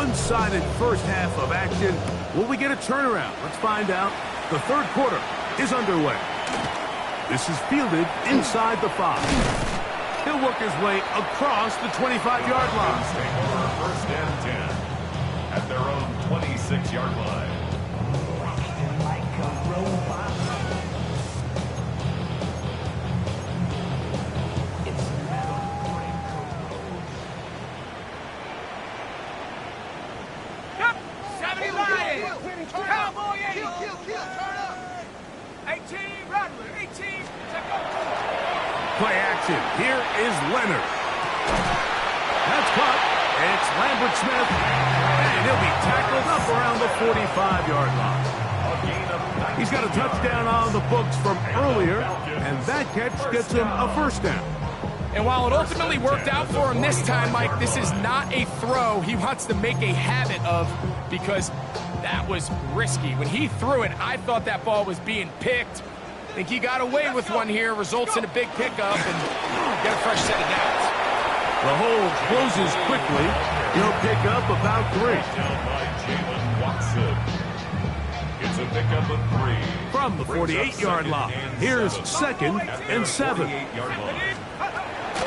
one-sided first half of action. Will we get a turnaround? Let's find out. The third quarter is underway. This is fielded inside the 5. He'll work his way across the 25-yard line. First and 10 at their own 26-yard line. Like a robot. It's metal breaker road. Yep, 70 line. Cowboy 80. Turn up. 18, Rattler, 18. Play action. Here is Leonard. That's caught. It's Lambert Smith. And he'll be tackled up around the 45-yard line. He's got a touchdown on the books from earlier, and that catch gets him a first down. And while it ultimately worked out for him this time, Mike, this is not a throw he wants to make a habit of, because that was risky. When he threw it, I thought that ball was being picked. I think he got away with one here, results in a big pickup, and get a fresh set of downs. The hole closes quickly. He'll pick up about 3. Down by Jalen Watson. It's a pickup of 3. From the 48-yard line, here's 2nd and 7.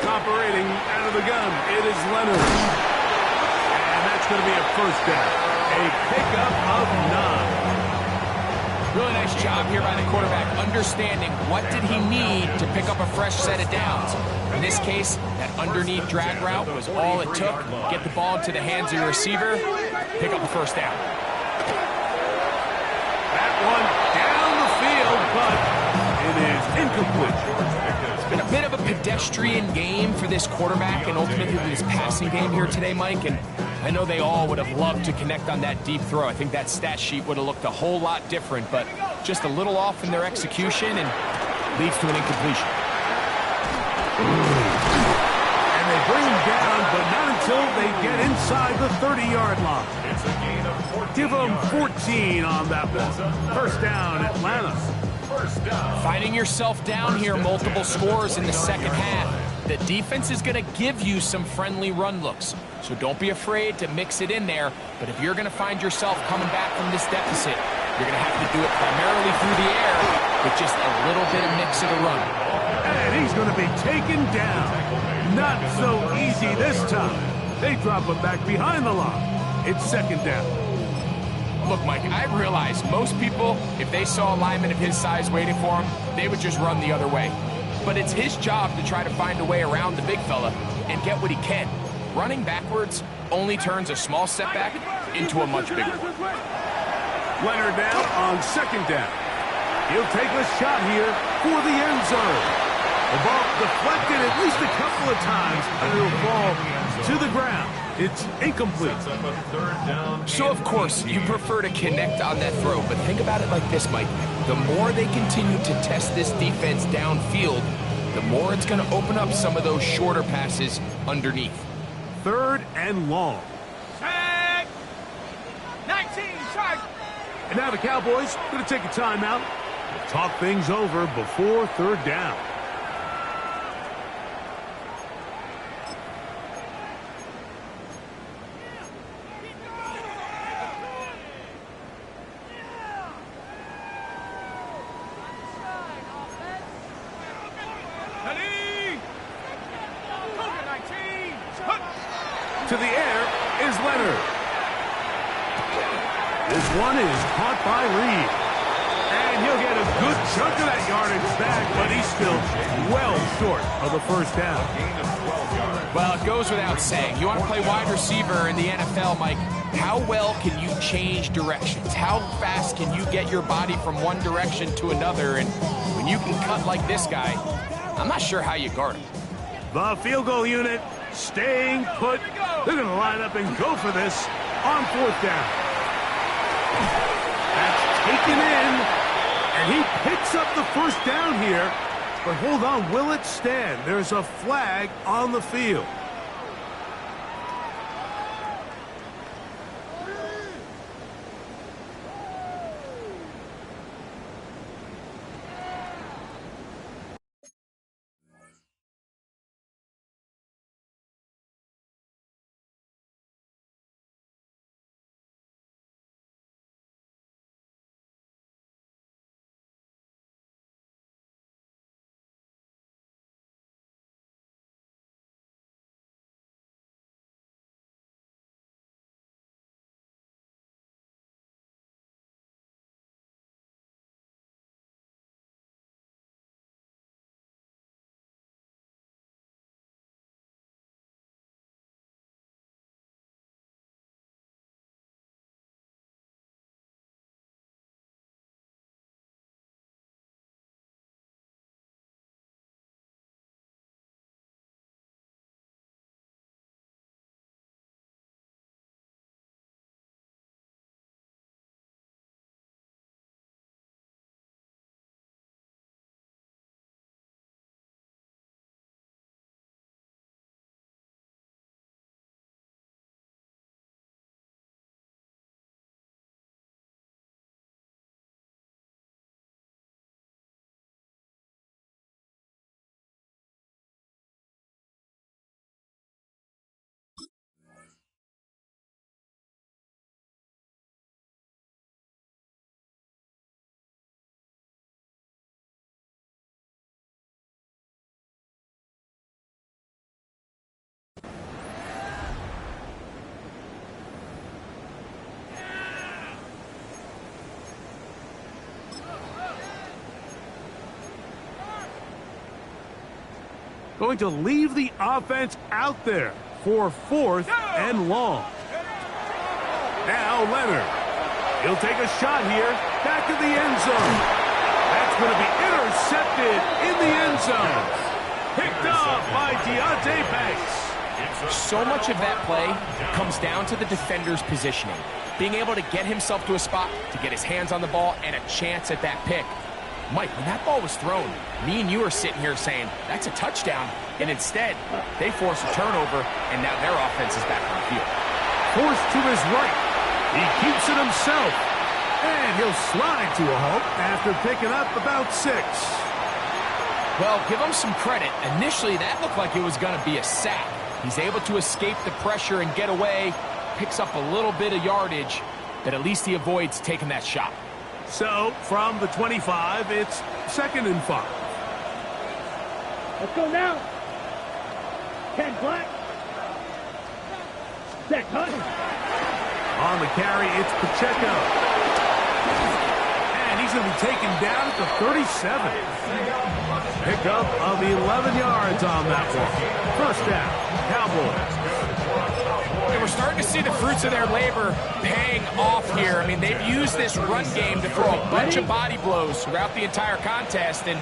Operating out of the gun, it is Leonard. And that's going to be a first down. A pickup of 9. Really nice job here by the quarterback, understanding what did he need to pick up a fresh set of downs. In this case, that underneath drag route was all it took. Get the ball into the hands of your receiver, pick up a first down. That one down the field, but it is incomplete. It's been a bit of a pedestrian game for this quarterback and ultimately this passing game here today, Mike. And I know they all would have loved to connect on that deep throw. I think that stat sheet would have looked a whole lot different, but just a little off in their execution and leads to an incompletion. And they bring him down, but not until they get inside the 30-yard line. It's a gain of 14. Give them 14 on that one. First down, Atlanta. First down. Finding yourself down here, multiple scores in the second half. The defense is going to give you some friendly run looks, so don't be afraid to mix it in there. But if you're going to find yourself coming back from this deficit, you're going to have to do it primarily through the air with just a little bit of mix of the run. And he's going to be taken down. Not so easy this time. They drop him back behind the line. It's second down. Look, Mike, I realize most people, if they saw a lineman of his size waiting for him, they would just run the other way. But it's his job to try to find a way around the big fella and get what he can. Running backwards only turns a small setback into a much bigger one. Leonard now on second down. He'll take a shot here for the end zone. The ball deflected at least a couple of times, and it'll fall to the ground. It's incomplete. So, of course, you prefer to connect on that throw, but think about it like this, Mike. The more they continue to test this defense downfield, the more it's going to open up some of those shorter passes underneath. Third and long. Tag. 19, try. And now the Cowboys going to take a timeout. We'll talk things over before third down. To the air is Leonard. This one is caught by Reed. And he'll get a good chunk of that yardage back, but he's still well short of the first down. Well, it goes without saying. You want to play wide receiver in the NFL, Mike, how well can you change directions? How fast can you get your body from one direction to another? And when you can cut like this guy, I'm not sure how you guard him. The field goal unit staying put. They're going to line up and go for this on fourth down. That's taken in, and he picks up the first down here. But hold on, will it stand? There's a flag on the field. Going to leave the offense out there for 4th and long. Now Leonard. He'll take a shot here. Back in the end zone. That's going to be intercepted in the end zone. Picked up by Deontay Banks. So much of that play comes down to the defender's positioning. Being able to get himself to a spot, to get his hands on the ball, and a chance at that pick. Mike, when that ball was thrown, me and you are sitting here saying, that's a touchdown. And instead, they force a turnover, and now their offense is back on the field. Forced to his right. He keeps it himself. And he'll slide to a halt after picking up about 6. Well, give him some credit. Initially, that looked like it was going to be a sack. He's able to escape the pressure and get away, picks up a little bit of yardage, but at least he avoids taking that shot. So, from the 25, it's 2nd and 5. Let's go now. 10 black. Set cut. On the carry, it's Pacheco. And he's going to be taken down at the 37. Pickup of 11 yards on that one. 1st down. Cowboys. And we're starting to see the fruits of their labor paying off here. I mean, they've used this run game to throw a bunch of body blows throughout the entire contest. And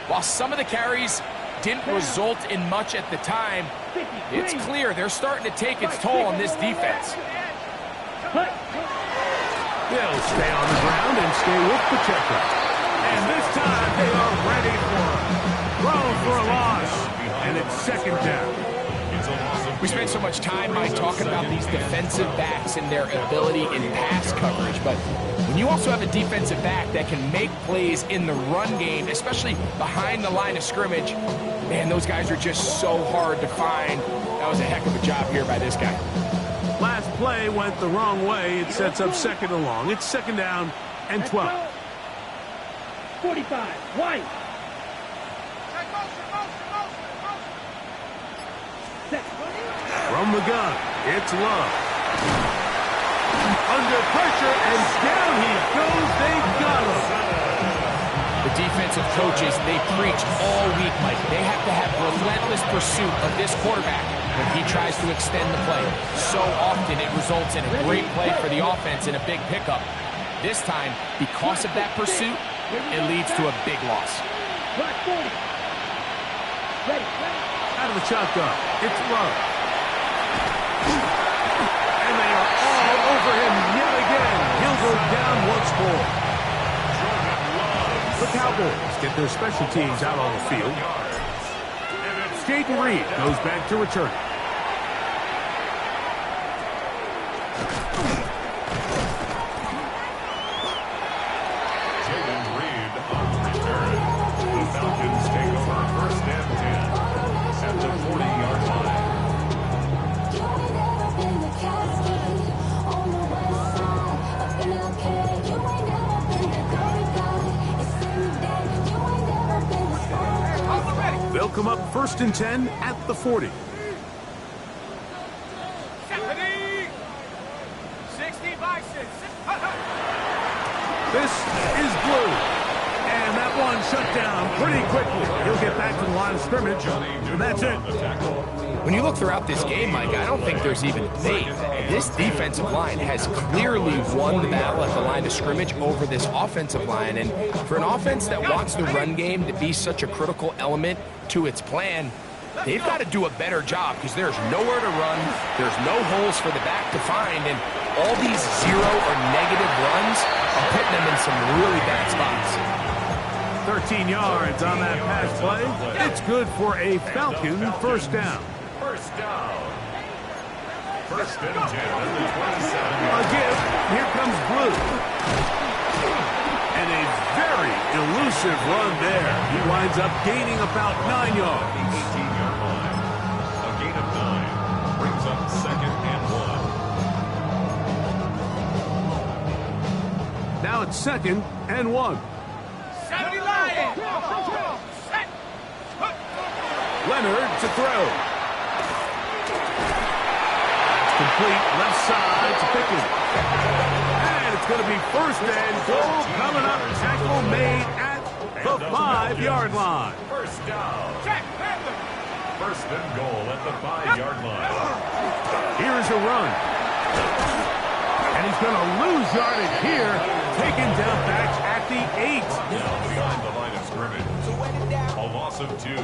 while some of the carries didn't result in much at the time, it's clear they're starting to take its toll on this defense. They'll stay on the ground and stay with Pacheco. And this time they are ready for him. Thrown for a loss. And it's 2nd down. We spent so much time, Mike, talking about these defensive backs and their ability in pass coverage. But when you also have a defensive back that can make plays in the run game, especially behind the line of scrimmage, man, those guys are just so hard to find. That was a heck of a job here by this guy. Last play went the wrong way. It sets up 2nd and long. It's 2nd down and 12. 45. White. From the gun, it's Love. Under pressure, and down he goes. They got him. The defensive coaches, they preach all week, Mike. They have to have relentless pursuit of this quarterback when he tries to extend the play. So often it results in a great play for the offense and a big pickup. This time, because of that pursuit, it leads to a big loss. Out of the shotgun, it's Love. And they are all over him yet again. He'll go down once more. The Cowboys get their special teams out on the field. Jaden Reed goes back to return. Jaden Reed on return. The Falcons take over 1st and 10 at the 40-yard line. They'll come up 1st and 10 at the 40. 60 by 6. This is Blue. And that one shut down pretty quickly. He'll get back to the line of scrimmage, and that's it. When you look throughout this game, Mike, I don't think there's even debate. This defensive line has clearly won the battle at the line of scrimmage over this offensive line. And for an offense that wants the run game to be such a critical element to its plan, they've got to do a better job because there's nowhere to run. There's no holes for the back to find. And all these 0 or negative runs are putting them in some really bad spots. 13 yards on that pass play. It's good for a Falcon 1st down. 1st down. 1st and 10 at the 27. A give. Here comes Blue. And a very elusive run there. He winds up gaining about 9 yards. 18-yard line. A gain of 9 brings up 2nd and 1. Now it's 2nd and 1. 70 Lions. Set. Leonard to throw. Complete left side to Pickens. And it's going to be 1st and goal coming up. Tackle made at the 5-yard line. 1st down. Check. first and goal at the 5-yard line. Here's a run. And he's going to lose yardage here, taken down back at the 8. Now behind the line of scrimmage. A loss of 2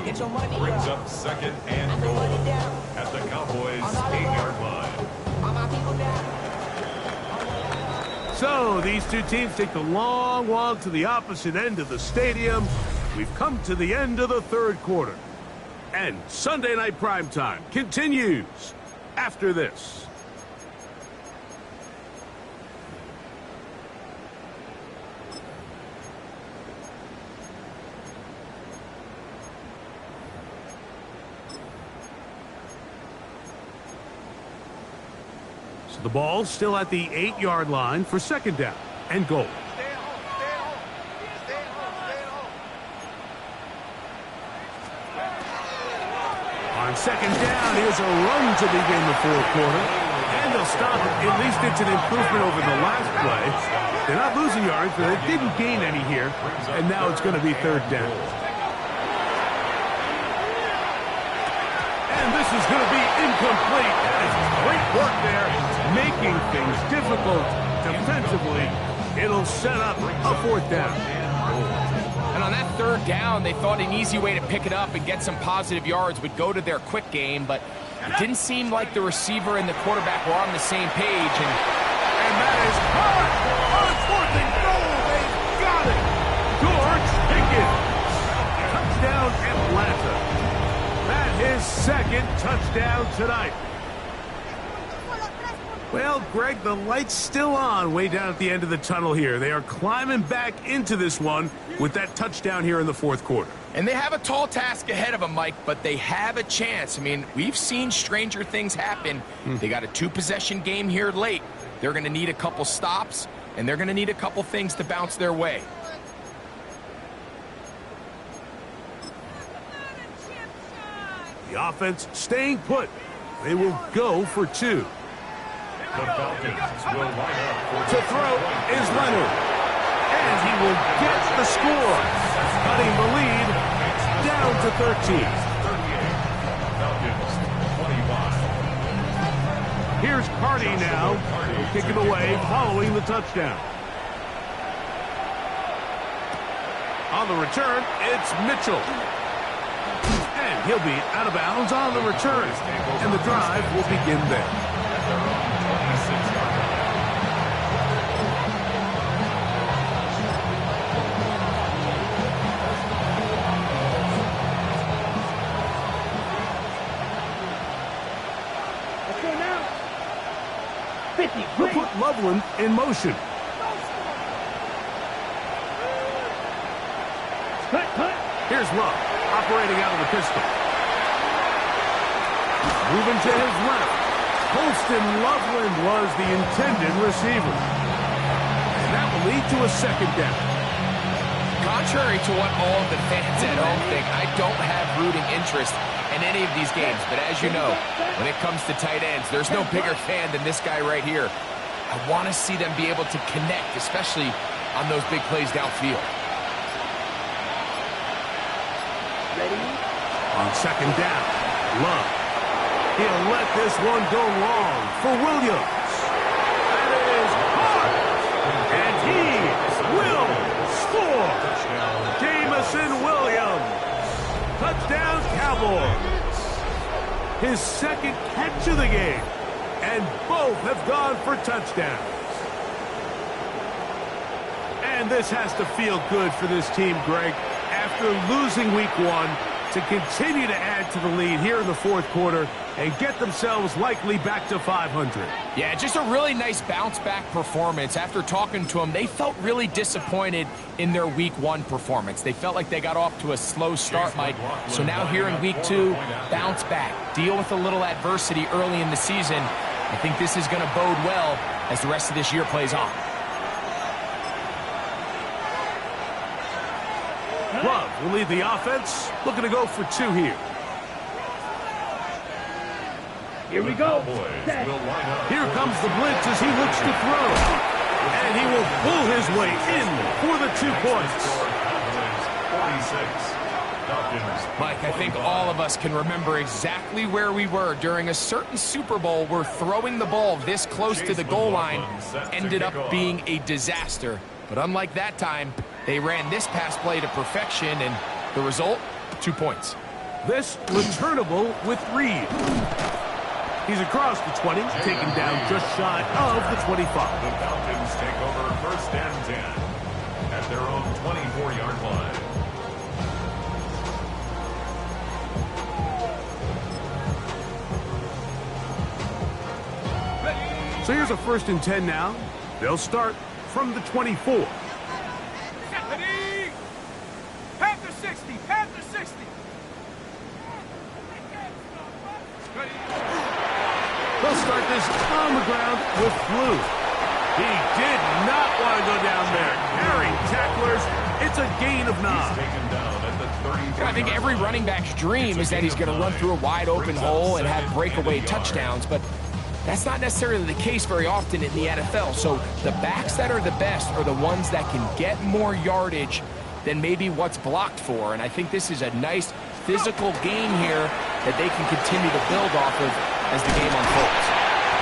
brings up second and goal at the Cowboys' 8-yard line. So these two teams take the long walk to the opposite end of the stadium. We've come to the end of the third quarter. And Sunday Night Primetime continues after this. So the ball's still at the 8-yard line for second down and goal. On second down, here's a run to begin the fourth quarter. And they'll stop it. At least it's an improvement over the last play. They're not losing yards, but they didn't gain any here. And now it's going to be third down. And this is going to be incomplete. That is great work there, making things difficult defensively. It'll set up a fourth down. And on that third down, they thought an easy way to pick it up and get some positive yards would go to their quick game, but it didn't seem like the receiver and the quarterback were on the same page. And that is caught on fourth and goal. They've got it. George Pickens. Touchdown, Atlanta. That his second touchdown tonight. Well, Greg, the light's still on way down at the end of the tunnel here. They are climbing back into this one with that touchdown here in the fourth quarter. And they have a tall task ahead of them, Mike, but they have a chance. I mean, we've seen stranger things happen. They got a 2-possession game here late. They're going to need a couple stops, and they're going to need a couple things to bounce their way. The offense staying put. They will go for 2. The Falcons will line up for To throw is Leonard. And he will get the score, cutting the lead down to 13. 38. Falcons 25. Here's Cardi now. He'll kick it away following the touchdown. On the return, it's Mitchell. And he'll be out of bounds on the return. And the drive will begin there. He'll put Loveland in motion. Here's Love, operating out of the pistol. Moving to his left. Colston Loveland was the intended receiver. And that will lead to a second down. Contrary to what all of the fans at home think, I don't have rooting interest in any of these games. But as you know, when it comes to tight ends, there's no bigger fan than this guy right here. I want to see them be able to connect, especially on those big plays downfield. On second down, Love. He'll let this one go long for Williams. That is hard. And he will score. Jamison Williams. Touchdown, Cowboys. His second catch of the game. And both have gone for touchdowns. And this has to feel good for this team, Greg. After losing week 1, to continue to add to the lead here in the fourth quarter and get themselves likely back to 500. Yeah, just a really nice bounce-back performance. After talking to them, they felt really disappointed in their week 1 performance. They felt like they got off to a slow start, Mike. So now here in week 2, bounce back, deal with a little adversity early in the season. I think this is going to bode well as the rest of this year plays on. Love will lead the offense, looking to go for 2 here. Here we go. Here comes the blitz as he looks to throw. And he will pull his way in for the 2 points. 46. Mike, I think all of us can remember exactly where we were during a certain Super Bowl where throwing the ball this close to the goal line ended up being a disaster. But unlike that time, they ran this pass play to perfection, and the result, 2 points. This returnable with Reed. He's across the 20, taken down just shy of the 25. The Falcons take over 1st and 10 at their own 24-yard line. So here's a 1st and 10 now. They'll start from the 24. Panther 60, Panther 60. They'll start this on the ground with Blue. He did not want to go down there. Carrying tacklers. It's a gain of 9. Taken down at the 30. I think every running back's dream is that he's going to run through a wide open hole and have breakaway touchdowns, but that's not necessarily the case very often in the NFL. So the backs that are the best are the ones that can get more yardage than maybe what's blocked for. And I think this is a nice physical gain here that they can continue to build off of as the game unfolds.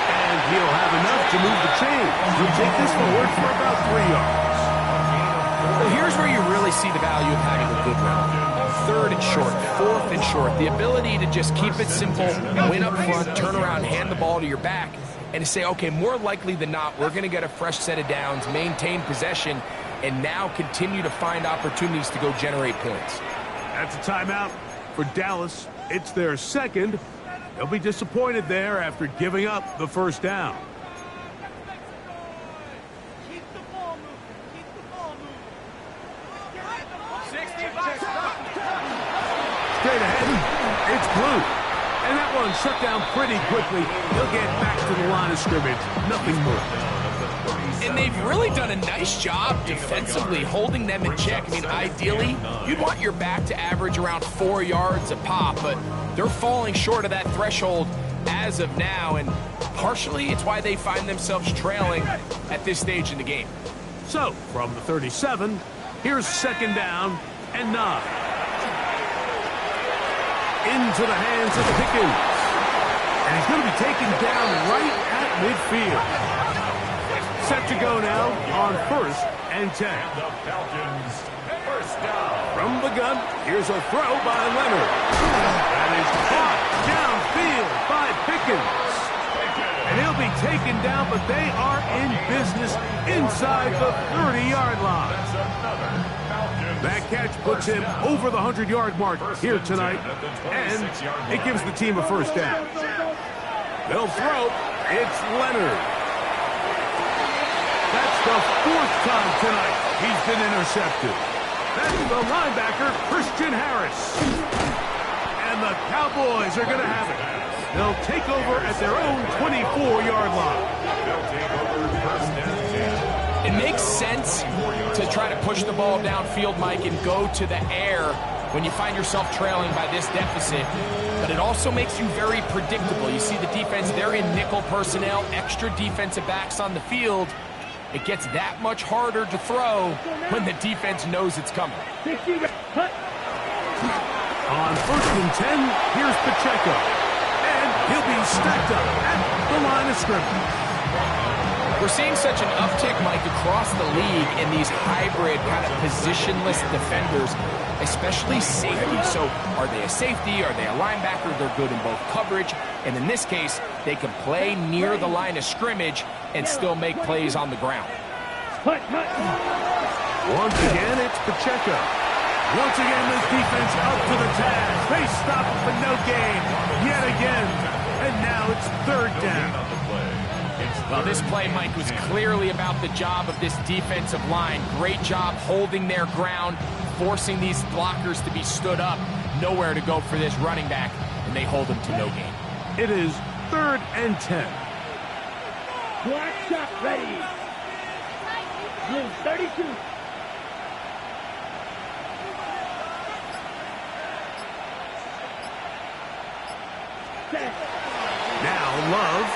And he'll have enough to move the chain. He'll take this forward for about 3 yards. Well, here's where you really see the value of having a good run. 3rd and short, 4th and short. The ability to just keep it simple, win up front, turn around, hand the ball to your back, and to say, okay, more likely than not, we're going to get a fresh set of downs, maintain possession, and now continue to find opportunities to go generate points. That's a timeout for Dallas. It's their 2nd. They'll be disappointed there after giving up the 1st down. Keep the ball moving. Keep the ball moving. 60 by Straight ahead, it's Blue. And that one shut down pretty quickly. He'll get back to the line of scrimmage. Nothing more. And they've really done a nice job defensively holding them in check. I mean, ideally, you'd want your back to average around 4 yards a pop, but they're falling short of that threshold as of now, and partially it's why they find themselves trailing at this stage in the game. So, from the 37, here's 2nd down and 9. Into the hands of Pickens. And he's going to be taken down right at midfield. Set to go now on 1st and 10. The Falcons, 1st down. From the gun, here's a throw by Leonard. That is caught downfield by Pickens. And he'll be taken down, but they are in business inside the 30-yard line. That catch puts him over the 100-yard mark here tonight, and it gives the team a 1st down. They'll throw. It's Leonard. That's the 4th time tonight he's been intercepted. That's the linebacker, Christian Harris. And the Cowboys are going to have it. They'll take over at their own 24-yard line. They'll take over 1st and 10. It makes sense to try to push the ball downfield, Mike, and go to the air when you find yourself trailing by this deficit. But it also makes you very predictable. You see the defense, they're in nickel personnel, extra defensive backs on the field. It gets that much harder to throw when the defense knows it's coming. On 1st and 10, here's Pacheco. And he'll be stacked up at the line of scrimmage. We're seeing such an uptick, Mike, across the league in these hybrid kind of positionless defenders, especially safety. So are they a safety? Are they a linebacker? They're good in both coverage. And in this case, they can play near the line of scrimmage and still make plays on the ground. Once again, it's Pacheco. Once again, this defense up to the task. They stop it for no gain yet again. And now it's 3rd down. Well, this play, Mike, was clearly about the job of this defensive line. Great job holding their ground, forcing these blockers to be stood up. Nowhere to go for this running back, and they hold him to no gain. It is 3rd and 10. Black shot ready. Blue 32. Now Love.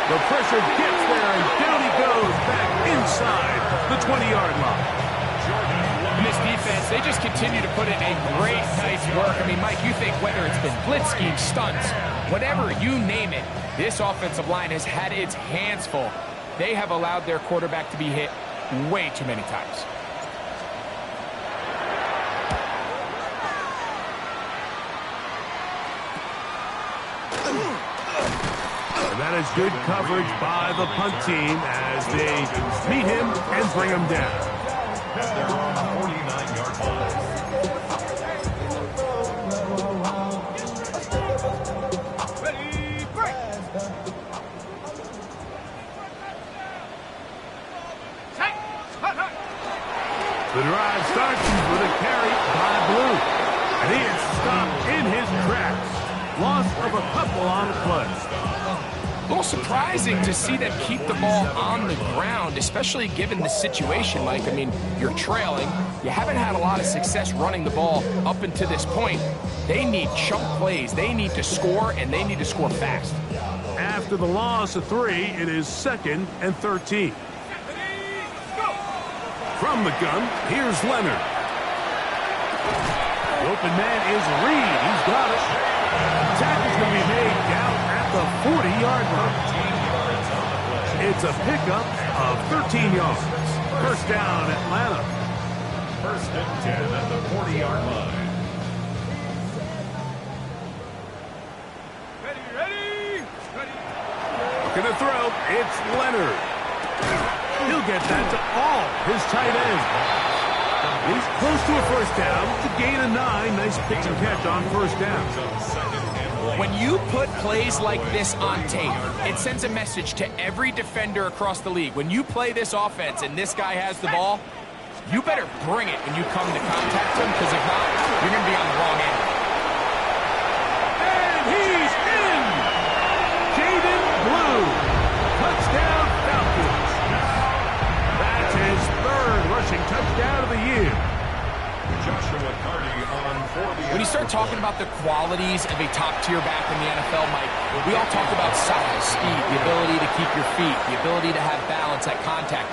The pressure gets there, and down he goes back inside the 20-yard line. this defense, they just continue to put in a great night's work. I mean, Mike, you think whether it's been blitz scheme, stunts, whatever you name it, this offensive line has had its hands full. They have allowed their quarterback to be hit way too many times. And that is good coverage by the punt team as they meet him and bring him down. At their own 49-yard line. Ready, break. Tight. Hot, hot. The drive starts with a carry by Blue. And he is stopped in his tracks. Loss of a couple on the play. A little surprising to see them keep the ball on the ground, especially given the situation, Mike. I mean, you're trailing. You haven't had a lot of success running the ball up until this point. They need chunk plays. They need to score, and they need to score fast. After the loss of 3, it is 2nd and 13. From the gun, here's Leonard. The open man is Reed. He's got it. Tackle's going to be made down at the 40-yard line. It's a pickup of 13 yards. First down, Atlanta. 1st and 10 at the 40-yard line. Ready. Looking to throw. It's Leonard. He'll get that to all his tight ends. He's close to a first down to gain a 9. Nice pitch and catch on first down. When you put plays like this on tape, it sends a message to every defender across the league. When you play this offense and this guy has the ball, you better bring it when you come to contact him, because if not, you're going to be on the wrong end. And he's in! Jaden Blue. Touchdown Falcons. That's his 3rd rushing touchdown of the year. Joshua Carty on for the... When you start talking about the qualities of a top-tier back in the NFL, Mike, we all talk about size, speed, the ability to keep your feet, the ability to have balance at contact.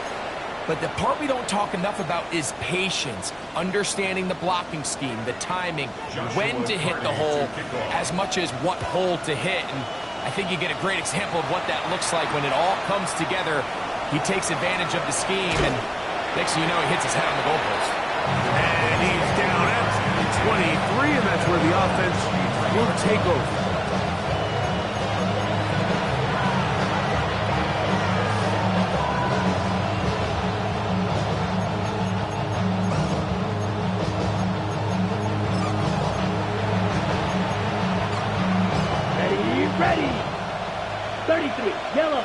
But the part we don't talk enough about is patience, understanding the blocking scheme, the timing, when to hit the hole, as much as what hole to hit. And I think you get a great example of what that looks like when it all comes together. He takes advantage of the scheme, and next thing you know, he hits his head on the goalpost. And he's down at 23, and that's where the offense will take over. Ready. 33, yellow.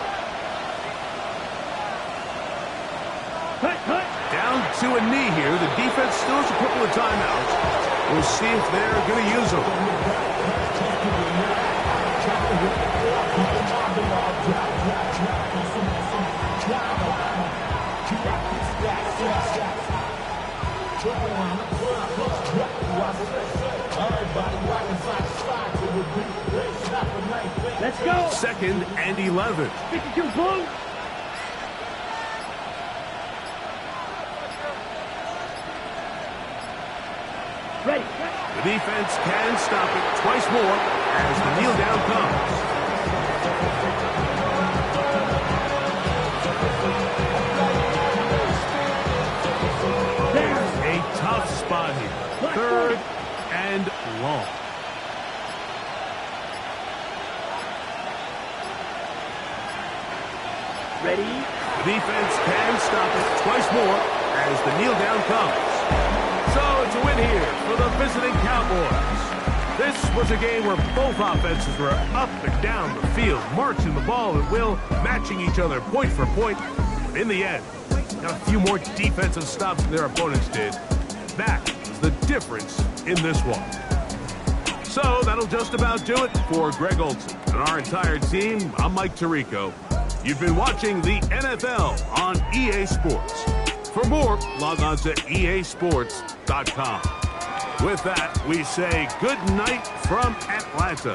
Cut. Down to a knee here. The defense still has a couple of timeouts. We'll see if they're going to use them. Let's go. 2nd and 11. 52 Blue. Ready. The defense can stop it twice more as the kneel down comes. There's a tough spot here. 3rd and long. Ready. The defense can stop it twice more as the kneel down comes. So it's a win here for the visiting Cowboys. This was a game where both offenses were up and down the field, marching the ball at will, matching each other point for point. But in the end, got a few more defensive stops than their opponents did. That was the difference in this one. So that'll just about do it for Greg Olson and our entire team. I'm Mike Tirico. You've been watching the NFL on EA Sports. For more, log on to easports.com. With that, we say good night from Atlanta.